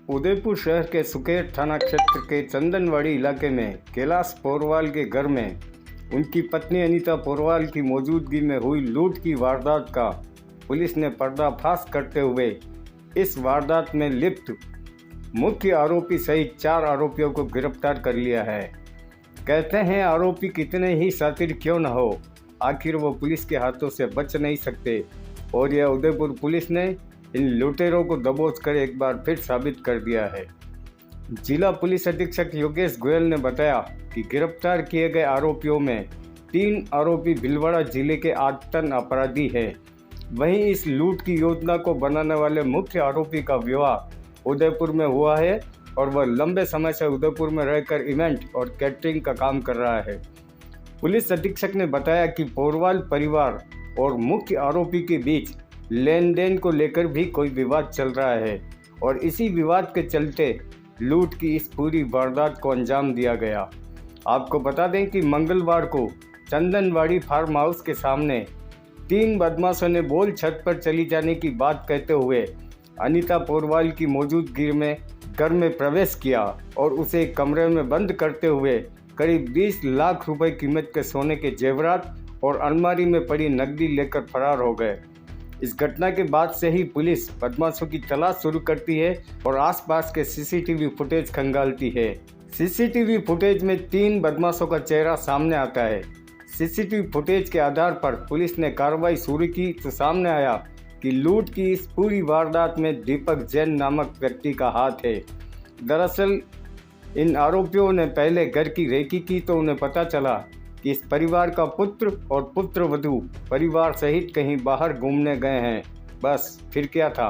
उदयपुर शहर के सुकेर थाना क्षेत्र के चंदनवाड़ी इलाके में कैलाश पोरवाल के घर में उनकी पत्नी अनीता पोरवाल की मौजूदगी में हुई लूट की वारदात का पुलिस ने पर्दाफाश करते हुए इस वारदात में लिप्त मुख्य आरोपी सहित 4 आरोपियों को गिरफ्तार कर लिया है। कहते हैं आरोपी कितने ही शातिर क्यों न हो, आखिर वो पुलिस के हाथों से बच नहीं सकते और यह उदयपुर पुलिस ने इन लुटेरों को दबोच कर एक बार फिर साबित कर दिया है। जिला पुलिस अधीक्षक योगेश गोयल ने बताया कि गिरफ्तार किए गए आरोपियों में 3 आरोपी भीलवाड़ा जिले के आतंक अपराधी हैं। वहीं इस लूट की योजना को बनाने वाले मुख्य आरोपी का विवाह उदयपुर में हुआ है और वह लंबे समय से उदयपुर में रहकर इवेंट और कैटरिंग का काम कर रहा है। पुलिस अधीक्षक ने बताया कि पोरवाल परिवार और मुख्य आरोपी के बीच लेन देन को लेकर भी कोई विवाद चल रहा है और इसी विवाद के चलते लूट की इस पूरी वारदात को अंजाम दिया गया। आपको बता दें कि मंगलवार को चंदनवाड़ी फार्म हाउस के सामने 3 बदमाशों ने बोल छत पर चली जाने की बात कहते हुए अनीता पोरवाल की मौजूदगी में घर में प्रवेश किया और उसे एक कमरे में बंद करते हुए करीब 20 लाख रुपए कीमत के सोने के जेवरात और अलमारी में पड़ी नकदी लेकर फरार हो गए। इस घटना के बाद से ही पुलिस बदमाशों की तलाश शुरू करती है और आसपास के सीसीटीवी फुटेज खंगालती है। सीसीटीवी फुटेज में 3 बदमाशों का चेहरा सामने आता है। सीसीटीवी फुटेज के आधार पर पुलिस ने कार्रवाई शुरू की तो सामने आया कि लूट की इस पूरी वारदात में दीपक जैन नामक व्यक्ति का हाथ है। दरअसल इन आरोपियों ने पहले घर की रेकी की तो उन्हें पता चला कि इस परिवार का पुत्र और पुत्रवधू परिवार सहित कहीं बाहर घूमने गए हैं। बस फिर क्या था,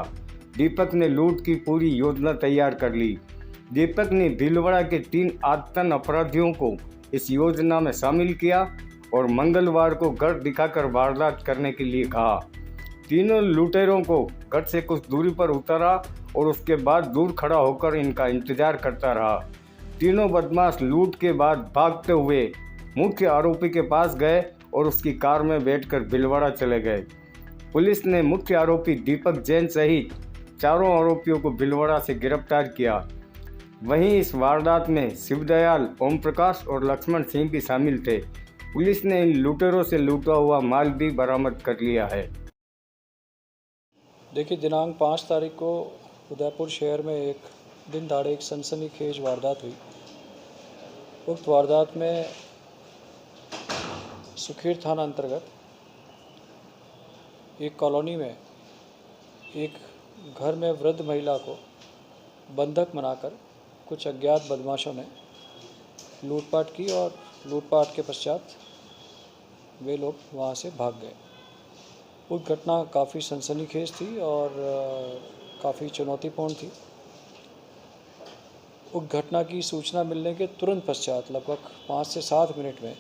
दीपक ने लूट की पूरी योजना तैयार कर ली। दीपक ने भीलवाड़ा के 3 आतंक अपराधियों को इस योजना में शामिल किया और मंगलवार को घर दिखाकर वारदात करने के लिए कहा। तीनों लुटेरों को घर से कुछ दूरी पर उतारा और उसके बाद दूर खड़ा होकर इनका इंतजार करता रहा। तीनों बदमाश लूट के बाद भागते हुए मुख्य आरोपी के पास गए और उसकी कार में बैठकर भीलवाड़ा चले गए। पुलिस ने मुख्य आरोपी दीपक जैन सहित 4 आरोपियों को भीलवाड़ा से गिरफ्तार किया। वहीं इस वारदात में शिवदयाल, ओम प्रकाश और लक्ष्मण सिंह भी शामिल थे। पुलिस ने इन लुटेरों से लूटा हुआ माल भी बरामद कर लिया है। देखिए, दिनांक 5 तारीख को उदयपुर शहर में एक दिन दहाड़े एक सनसनीखेज वारदात हुई। उक्त वारदात में सुकेर थाना अंतर्गत एक कॉलोनी में एक घर में वृद्ध महिला को बंधक बनाकर कुछ अज्ञात बदमाशों ने लूटपाट की और लूटपाट के पश्चात वे लोग वहां से भाग गए। उस घटना काफ़ी सनसनीखेज थी और काफ़ी चुनौतीपूर्ण थी। उस घटना की सूचना मिलने के तुरंत पश्चात लगभग 5 से 7 मिनट में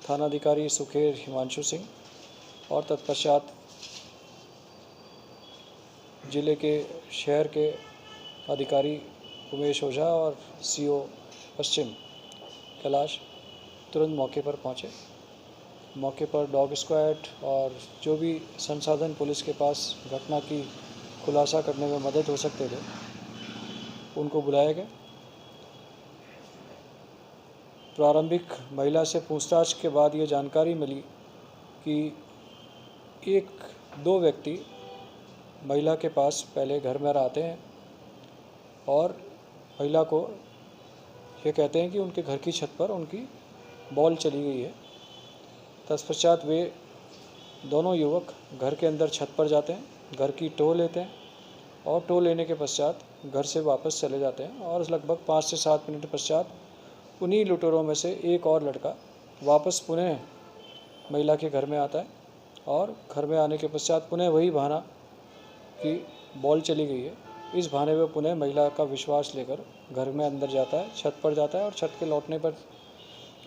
थानाधिकारी सुकेर हिमांशु सिंह और तत्पश्चात जिले के शहर के अधिकारी उमेश ओझा और सीओ पश्चिम कैलाश तुरंत मौके पर पहुंचे। मौके पर डॉग स्क्वाड और जो भी संसाधन पुलिस के पास घटना की खुलासा करने में मदद हो सकते थे उनको बुलाया गया। प्रारंभिक महिला से पूछताछ के बाद ये जानकारी मिली कि 1-2 व्यक्ति महिला के पास पहले घर में आते हैं और महिला को ये कहते हैं कि उनके घर की छत पर उनकी बॉल चली गई है। तत्पश्चात वे दोनों युवक घर के अंदर छत पर जाते हैं, घर की टो लेते हैं और टो लेने के पश्चात घर से वापस चले जाते हैं और लगभग 5 से 7 मिनट पश्चात उन्हीं लुटेरों में से एक और लड़का वापस पुनः महिला के घर में आता है और घर में आने के पश्चात पुनः वही बहाना कि बॉल चली गई है, इस बहाने में पुनः महिला का विश्वास लेकर घर में अंदर जाता है, छत पर जाता है और छत के लौटने पर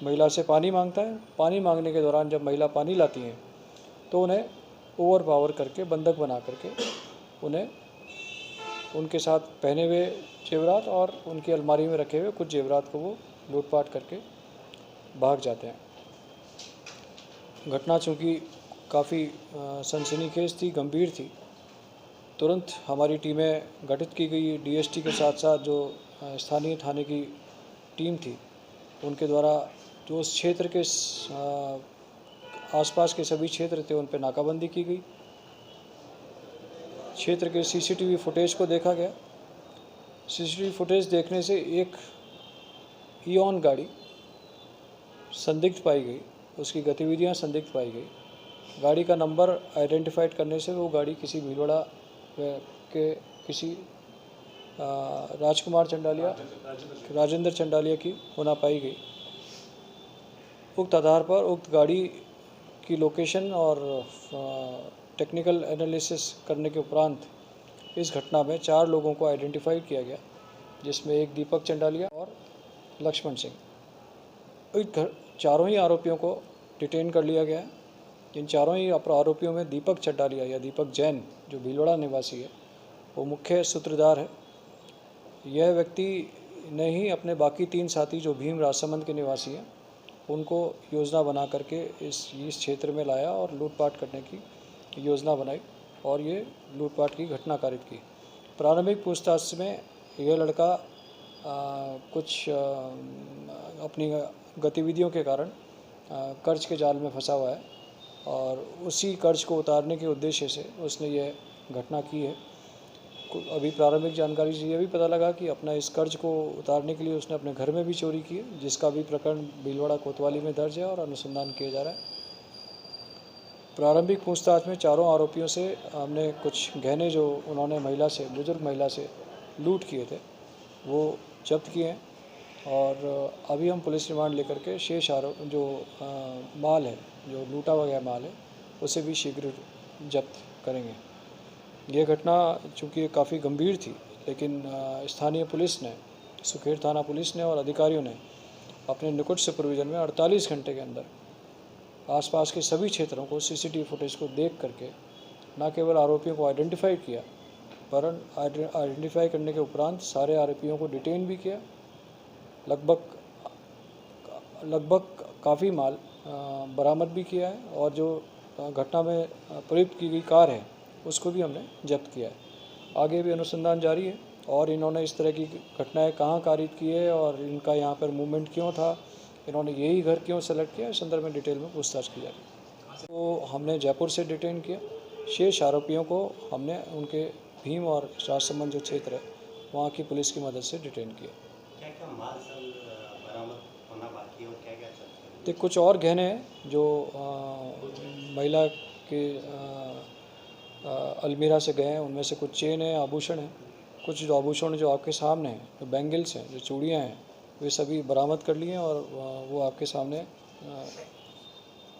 महिला से पानी मांगता है। पानी मांगने के दौरान जब महिला पानी लाती हैं तो उन्हें ओवर पावर करके बंधक बना करके उन्हें उनके साथ पहने हुए जेवरात और उनकी अलमारी में रखे हुए कुछ जेवरात को वो लूटपाट करके भाग जाते हैं। घटना चूँकि काफ़ी सनसनीखेज थी, गंभीर थी, तुरंत हमारी टीमें गठित की गई। डीएसटी के साथ साथ जो स्थानीय थाने की टीम थी उनके द्वारा जो उस क्षेत्र के आसपास के सभी क्षेत्र थे उन पर नाकाबंदी की गई। क्षेत्र के सीसीटीवी फुटेज को देखा गया। सीसीटीवी फुटेज देखने से एक ईऑन गाड़ी संदिग्ध पाई गई, उसकी गतिविधियां संदिग्ध पाई गई। गाड़ी का नंबर आइडेंटिफाइड करने से वो गाड़ी किसी भीलवाड़ा के किसी राजेंद्र चंडालिया की होना पाई गई। उक्त आधार पर उक्त गाड़ी की लोकेशन और टेक्निकल एनालिसिस करने के उपरांत इस घटना में 4 लोगों को आइडेंटिफाई किया गया, जिसमें एक दीपक चंडालिया और लक्ष्मण सिंह। इन चारों ही आरोपियों को डिटेन कर लिया गया। इन चारों ही आरोपियों में दीपक चंडालिया या दीपक जैन जो भीलवाड़ा निवासी है वो मुख्य सूत्रधार है। यह व्यक्ति ने ही अपने बाकी 3 साथी जो भीम राजसमंद के निवासी हैं उनको योजना बना करके इस क्षेत्र में लाया और लूटपाट करने की योजना बनाई और ये लूटपाट की घटना कारित की। प्रारंभिक पूछताछ में यह लड़का कुछ अपनी गतिविधियों के कारण कर्ज के जाल में फंसा हुआ है और उसी कर्ज को उतारने के उद्देश्य से उसने यह घटना की है। अभी प्रारंभिक जानकारी से यह भी पता लगा कि अपना इस कर्ज को उतारने के लिए उसने अपने घर में भी चोरी की है, जिसका भी प्रकरण भीलवाड़ा कोतवाली में दर्ज है और अनुसंधान किया जा रहा है। प्रारंभिक पूछताछ में चारों आरोपियों से हमने कुछ गहने जो उन्होंने बुजुर्ग महिला से लूट किए थे वो जब्त किए हैं और अभी हम पुलिस रिमांड लेकर के शेष जो माल है, जो लूटा हुआ गया माल है, उसे भी शीघ्र जब्त करेंगे। ये घटना चूँकि काफ़ी गंभीर थी, लेकिन स्थानीय पुलिस ने, सुखेर थाना पुलिस ने और अधिकारियों ने अपने निकट सुपरविजन में 48 घंटे के अंदर आसपास के सभी क्षेत्रों को सीसीटीवी फुटेज को देख करके न केवल आरोपियों को आइडेंटिफाई किया, पर आइडेंटिफाई करने के उपरांत सारे आरोपियों को डिटेन भी किया। लगभग काफ़ी माल बरामद भी किया है और जो घटना में प्रयुक्त की गई कार है उसको भी हमने जब्त किया है। आगे भी अनुसंधान जारी है और इन्होंने इस तरह की घटनाएं कहाँ कारित की है और इनका यहाँ पर मूवमेंट क्यों था, इन्होंने यही घर क्यों सेलेक्ट किया, इस संदर्भ में डिटेल में पूछताछ की जा रही है। तो हमने जयपुर से डिटेन किया। शेष आरोपियों को हमने उनके भीम और राजसमंद जो क्षेत्र है वहाँ की पुलिस की मदद से डिटेन किया। क्या माल बरामद होना बाकी है और क्या चलता है? तो कुछ और गहने हैं जो महिला के अलमीरा से गए हैं, उनमें से कुछ चेन है, आभूषण है। कुछ जो आभूषण जो आपके सामने हैं, जो बैंगल्स हैं, जो चूड़ियाँ हैं, वे सभी बरामद कर लिए हैं और वो आपके सामने।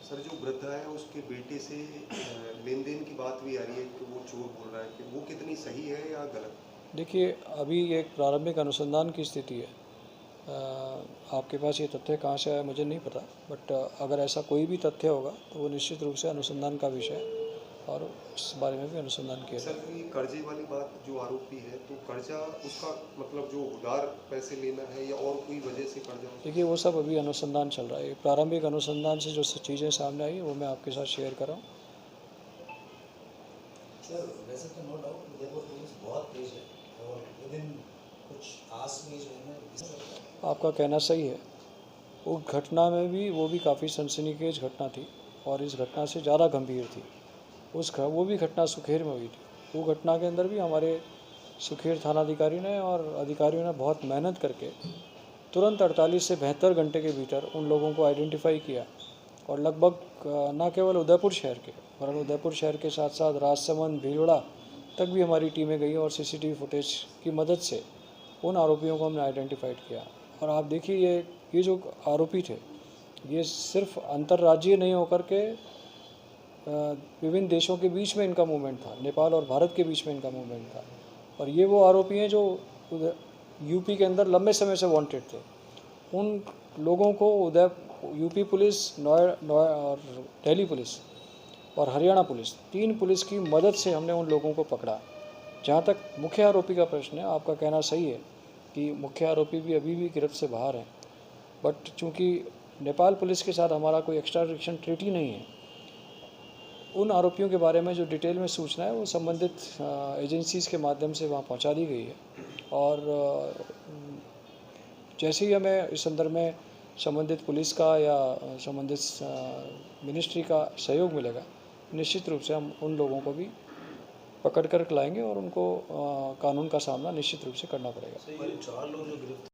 सर, जो वृद्धा है उसके बेटे से लेन देन की बात भी आ रही है कि वो चोर बोल रहा है, कि वो कितनी सही है या गलत? देखिए, अभी एक प्रारंभिक अनुसंधान की स्थिति है। आपके पास ये तथ्य कहाँ से आया मुझे नहीं पता, बट अगर ऐसा कोई भी तथ्य होगा तो वो निश्चित रूप से अनुसंधान का विषय है और उस बारे में भी अनुसंधान किया जाए। सर, ये कर्जे वाली बात जो आरोपी है, तो कर्जा उसका मतलब जो उधार पैसे लेना है या और कोई वजह से कर्जा? देखिए, वो सब अभी अनुसंधान चल रहा है। प्रारंभिक अनुसंधान से जो चीज़ें सामने आई वो मैं आपके साथ शेयर कर रहा हूँ। सर, वैसे तो नो डाउट उदयपुर पुलिस बहुत तेज है और विदिन कुछ आस में जो है ना, आपका कहना सही है। वो घटना में भी वो भी काफ़ी सनसनीखेज घटना थी और इस घटना से ज़्यादा गंभीर थी। वो भी घटना सुखेर में हुई थी। वो घटना के अंदर भी हमारे सुखेर थानाधिकारी ने और अधिकारियों ने बहुत मेहनत करके तुरंत 48 से 72 घंटे के भीतर उन लोगों को आइडेंटिफाई किया और लगभग न केवल उदयपुर शहर के, वरन उदयपुर शहर के साथ साथ राजसमंद, भीलवाड़ा तक भी हमारी टीमें गई और सीसीटीवी फुटेज की मदद से उन आरोपियों को हमने आइडेंटिफाइड किया। और आप देखिए, ये जो आरोपी थे, ये सिर्फ अंतर्राज्यीय नहीं होकर के विभिन्न देशों के बीच में इनका मूवमेंट था, नेपाल और भारत के बीच में इनका मूवमेंट था। और ये वो आरोपी हैं जो यूपी के अंदर लंबे समय से वांटेड थे। उन लोगों को यूपी पुलिस, और दिल्ली पुलिस और हरियाणा पुलिस, 3 पुलिस की मदद से हमने उन लोगों को पकड़ा। जहाँ तक मुख्य आरोपी का प्रश्न है, आपका कहना सही है कि मुख्य आरोपी भी अभी भी गिरफ्त से बाहर हैं, बट चूँकि नेपाल पुलिस के साथ हमारा कोई एक्स्ट्राडिक्शन ट्रीटी नहीं है, उन आरोपियों के बारे में जो डिटेल में सूचना है वो संबंधित एजेंसीज़ के माध्यम से वहाँ पहुँचा दी गई है। और जैसे ही हमें इस संदर्भ में संबंधित पुलिस का या संबंधित मिनिस्ट्री का सहयोग मिलेगा, निश्चित रूप से हम उन लोगों को भी पकड़ कर लाएंगे और उनको कानून का सामना निश्चित रूप से करना पड़ेगा। चार लोग जो गिरफ्तार